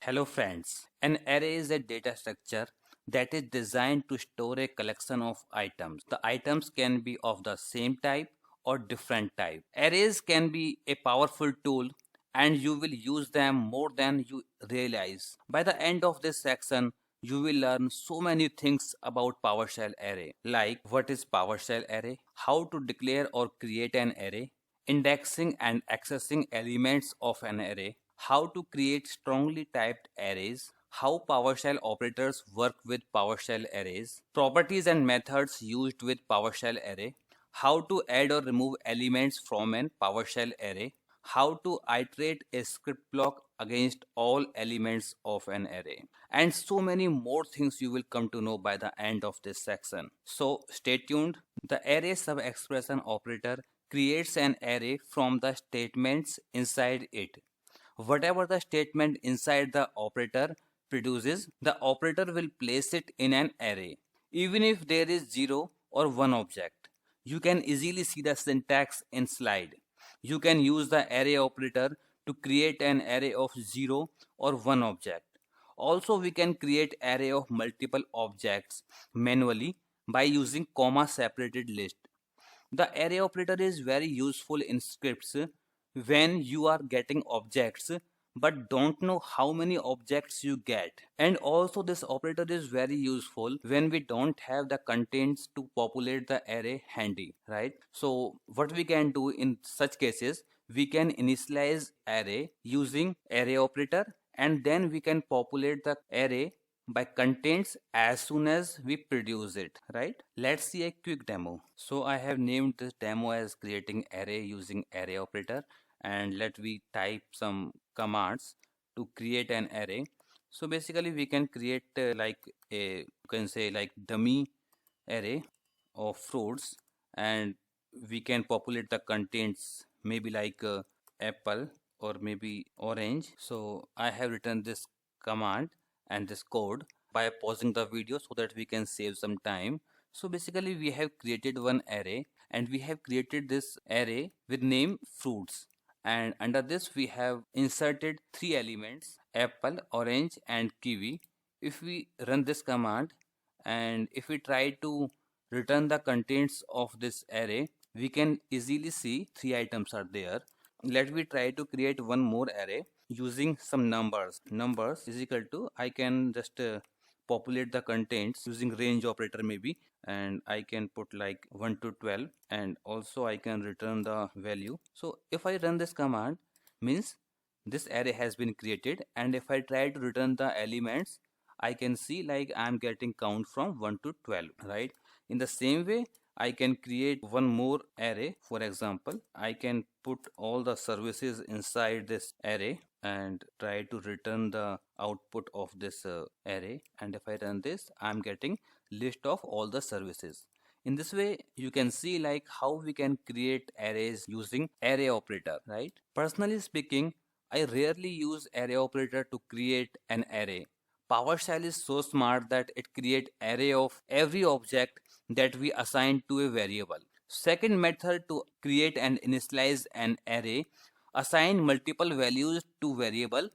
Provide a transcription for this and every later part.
Hello friends. An array is a data structure that is designed to store a collection of items. The items can be of the same type or different type. Arrays can be a powerful tool and you will use them more than you realize. By the end of this section, you will learn so many things about PowerShell array, like what is PowerShell array, how to declare or create an array, indexing and accessing elements of an array, how to create strongly typed arrays, how PowerShell operators work with PowerShell arrays, properties and methods used with PowerShell array, how to add or remove elements from an PowerShell array, how to iterate a script block against all elements of an array, and so many more things you will come to know by the end of this section. So stay tuned. The array sub expression operator creates an array from the statements inside it. Whatever the statement inside the operator produces, the operator will place it in an array, even if there is 0 or 1 object. You can easily see the syntax in slide. You can use the array operator to create an array of 0 or 1 object. Also, we can create array of multiple objects manually by using comma separated list. The array operator is very useful in scripts when you are getting objects but don't know how many objects you get. And also this operator is very useful when we don't have the contents to populate the array handy, right? So what we can do in such cases, we can initialize array using array operator, and then we can populate the array by contents as soon as we produce it, right? Let's see a quick demo. So I have named this demo as creating array using array operator, and let we type some commands to create an array. So basically we can create like a, you can say like dummy array of fruits, and we can populate the contents maybe like apple or maybe orange. So I have written this command and this code by pausing the video so that we can save some time. So basically we have created one array, and we have created this array with name fruits, and under this we have inserted three elements: apple, orange and kiwi. If we run this command and if we try to return the contents of this array, we can easily see three items are there. Let me try to create one more array using some numbers is equal to, I can just populate the contents using range operator maybe, and I can put like 1 to 12, and also I can return the value. So if I run this command, means this array has been created, and if I try to return the elements, I can see like I'm getting count from 1 to 12, right? In the same way, I can create one more array. For example, I can put all the services inside this array and try to return the output of this array, and if I run this, I'm getting list of all the services. In this way, you can see like how we can create arrays using array operator, right? Personally speaking, I rarely use array operator to create an array. PowerShell is so smart that it creates array of every object that we assign to a variable. Second method to create and initialize an array: assign multiple values to variable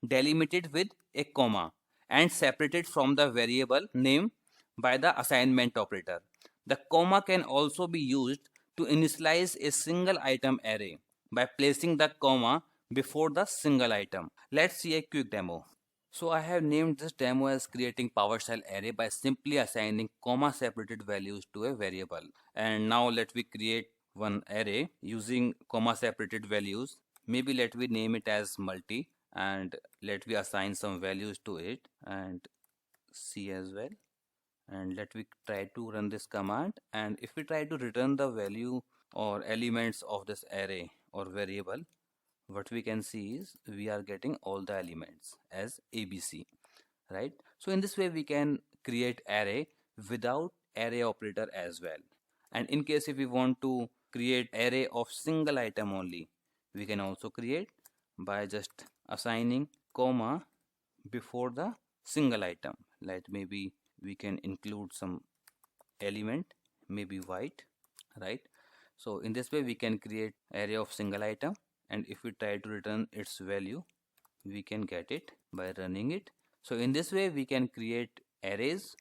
delimited with a comma and separated from the variable name by the assignment operator. The comma can also be used to initialize a single item array by placing the comma before the single item. Let's see a quick demo. So I have named this demo as creating PowerShell array by simply assigning comma separated values to a variable. And now let me create one array using comma separated values. Maybe let me name it as multi, and let me assign some values to it and see as well. And let me try to run this command, and if we try to return the value or elements of this array or variable, what we can see is we are getting all the elements as ABC, right? So in this way we can create array without array operator as well. And in case if we want to create array of single item only, we can also create by just assigning comma before the single item. Like maybe we can include some element, maybe white, right? So in this way we can create array of single item, and if we try to return its value, we can get it by running it. So in this way we can create arrays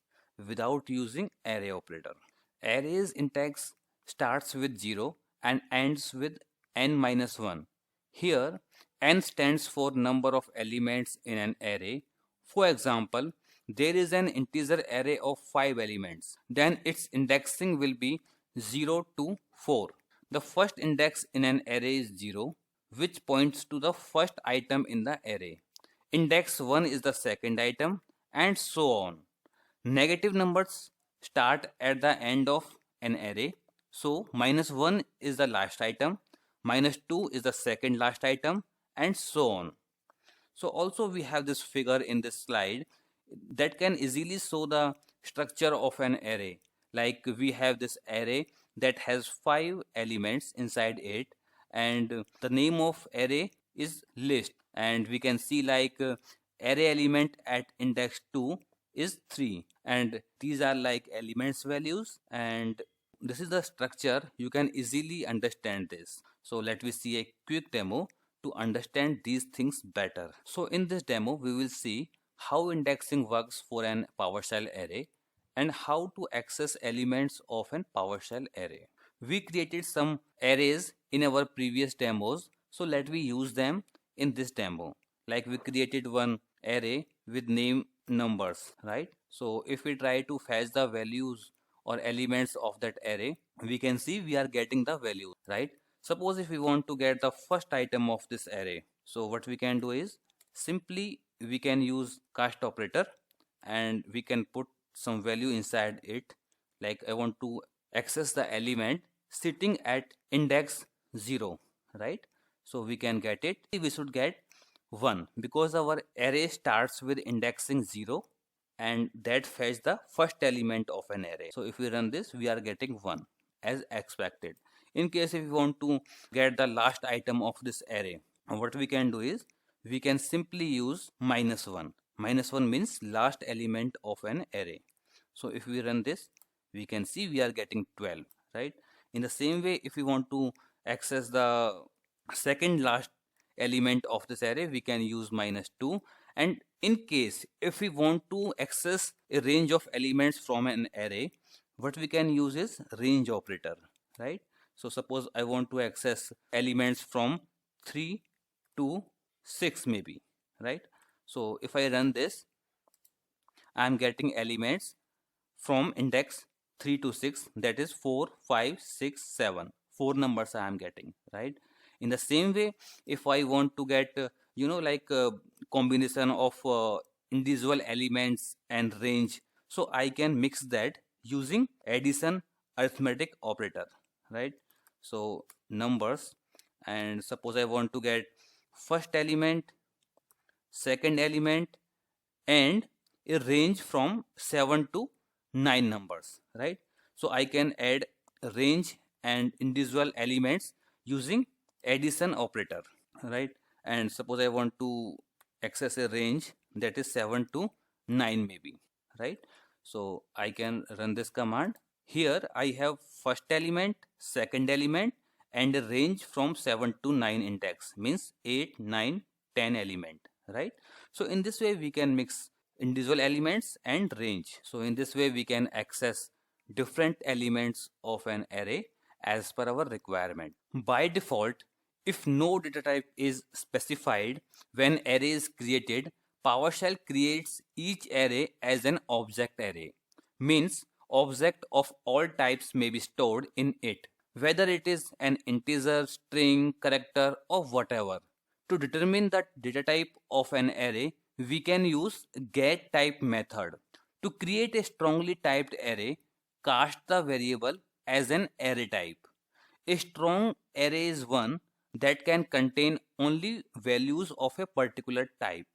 without using array operator. Arrays index starts with 0 and ends with n minus 1. Here n stands for number of elements in an array. For example, there is an integer array of 5 elements. Then its indexing will be 0 to 4. The first index in an array is 0, which points to the first item in the array. Index 1 is the second item, and so on. Negative numbers start at the end of an array. So minus 1 is the last item, minus 2 is the second last item, and so on. So also we have this figure in this slide that can easily show the structure of an array. Like we have this array that has 5 elements inside it, and the name of array is list, and we can see like array element at index 2 is 3, and these are like elements values, and this is the structure. You can easily understand this. So let me see a quick demo to understand these things better. So in this demo we will see how indexing works for an PowerShell array and how to access elements of an PowerShell array. We created some arrays in our previous demos, so let me use them in this demo. Like we created one array with name numbers, right? So if we try to fetch the values or elements of that array, we can see we are getting the value, right? Suppose if we want to get the first item of this array, so what we can do is simply we can use cast operator and we can put some value inside it. Like I want to access the element sitting at index 0, right? So we can get it. We should get 1 because our array starts with indexing 0 and that fetch the first element of an array. So if we run this, we are getting 1 as expected. In case if we want to get the last item of this array, what we can do is we can simply use minus 1. Minus 1 means last element of an array. So if we run this, we can see we are getting 12, right? In the same way, if we want to access the second last element of this array, we can use minus 2. And in case if we want to access a range of elements from an array, what we can use is range operator, right? So suppose I want to access elements from 3 to 6 maybe, right? So if I run this, I am getting elements from index 3 to 6, that is 4, 5, 6, 7. 4 numbers I am getting, right? In the same way, if I want to get like a combination of individual elements and range, so I can mix that using addition arithmetic operator, right? So numbers, and suppose I want to get first element, second element, and a range from 7 to 9 numbers, right? So I can add range and individual elements using addition operator, right? And suppose I want to access a range that is 7 to 9 maybe, right? So I can run this command. Here I have first element, second element, and a range from 7 to 9 index, means 8, 9, 10 element, right? So in this way we can mix individual elements and range. So in this way we can access different elements of an array as per our requirement. By default, if no data type is specified when array is created, PowerShell creates each array as an object array. Means object of all types may be stored in it, whether it is an integer, string, character, or whatever. To determine the data type of an array, we can use getType method. To create a strongly typed array, cast the variable as an array type. A strong array is one that can contain only values of a particular type.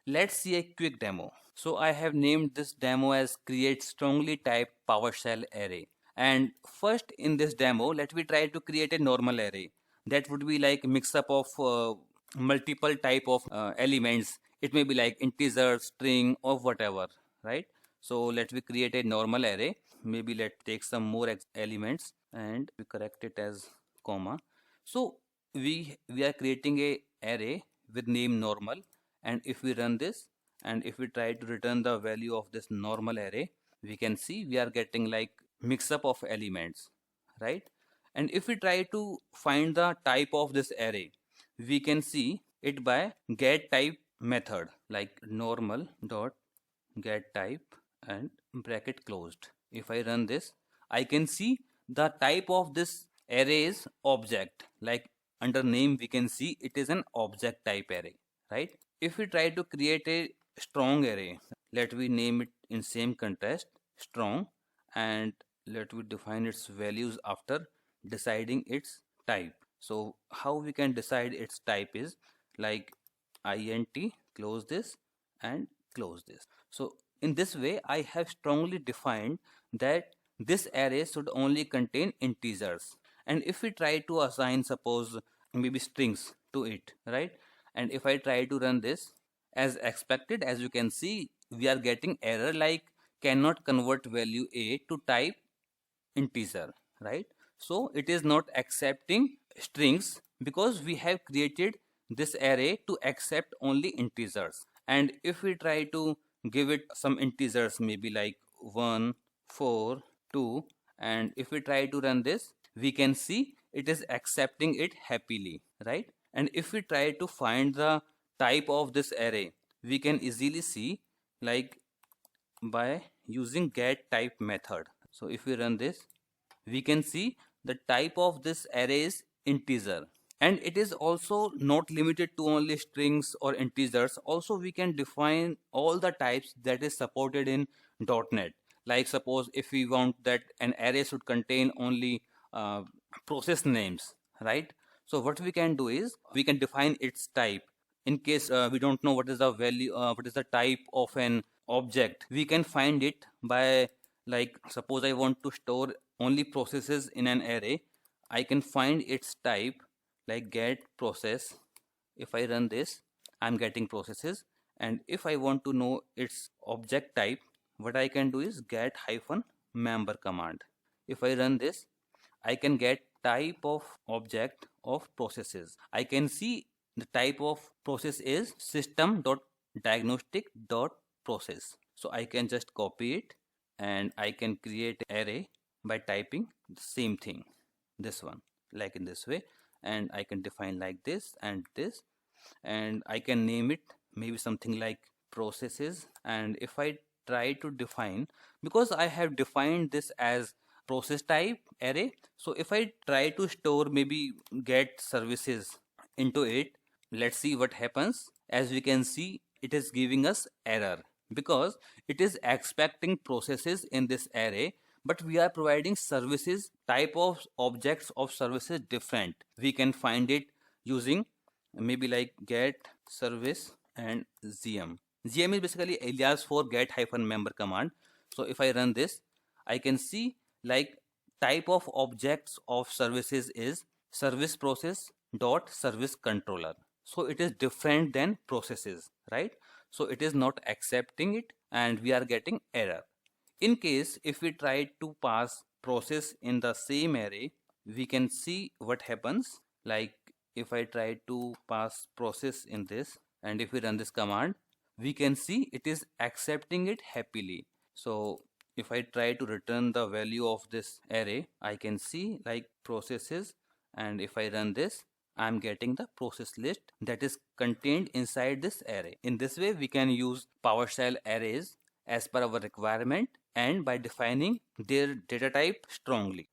Let's see a quick demo. So I have named this demo as create strongly typed PowerShell array. And first in this demo, let me try to create a normal array. That would be like mix up of multiple type of elements. It may be like integer, string, or whatever, right? So let me create a normal array. Maybe let's take some more elements and we correct it as comma. So we are creating a array with name normal, And if we run this, and if we try to return the value of this normal array, we can see we are getting like mix up of elements, right? And if we try to find the type of this array, we can see it by get type method, like normal dot get type and bracket closed. If I run this, I can see the type of this array is object. Like under name, we can see it is an object type array, right? If we try to create a strong array, let we name it in same contrast strong, and let we define its values after deciding its type. So how we can decide its type is like int close this and close this. So in this way, I have strongly defined that this array should only contain integers. And if we try to assign, suppose maybe strings to it, right? And if I try to run this, as expected, as you can see, we are getting error like cannot convert value a to type integer, right? So it is not accepting strings because we have created this array to accept only integers. And if we try to give it some integers, maybe like 1, 4, 2, and if we try to run this, we can see it is accepting it happily, right? And if we try to find the type of this array, we can easily see like by using get type method. So if we run this, we can see the type of this array is integer. And it is also not limited to only strings or integers. Also, we can define all the types that is supported in .NET. Like suppose if we want that an array should contain only process names, right? So what we can do is we can define its type. In case we don't know what is the value, what is the type of an object, we can find it by like suppose I want to store only processes in an array. I can find its type like get process. If I run this, I'm getting processes. And if I want to know its object type, what I can do is get hyphen member command. If I run this, I can get type of object of processes. I can see the type of process is system.diagnostic.process. So I can just copy it and I can create array by typing the same thing, this one, like in this way. And I can define like this and this, and I can name it maybe something like processes. And if I try to define, because I have defined this as process type array, so if I try to store maybe get services into it, let's see what happens. As we can see, it is giving us error because it is expecting processes in this array, but we are providing services. Type of objects of services different. We can find it using maybe like get service and gm. Gm is basically alias for get hyphen member command. So if I run this, I can see like type of objects of services is service process dot service controller. So it is different than processes, right? So it is not accepting it and we are getting error. In case if we try to pass process in the same array, we can see what happens. Like if I try to pass process in this and if we run this command, we can see it is accepting it happily. So if I try to return the value of this array, I can see like processes, and if I run this, I'm getting the process list that is contained inside this array. In this way, we can use PowerShell arrays as per our requirement and by defining their data type strongly.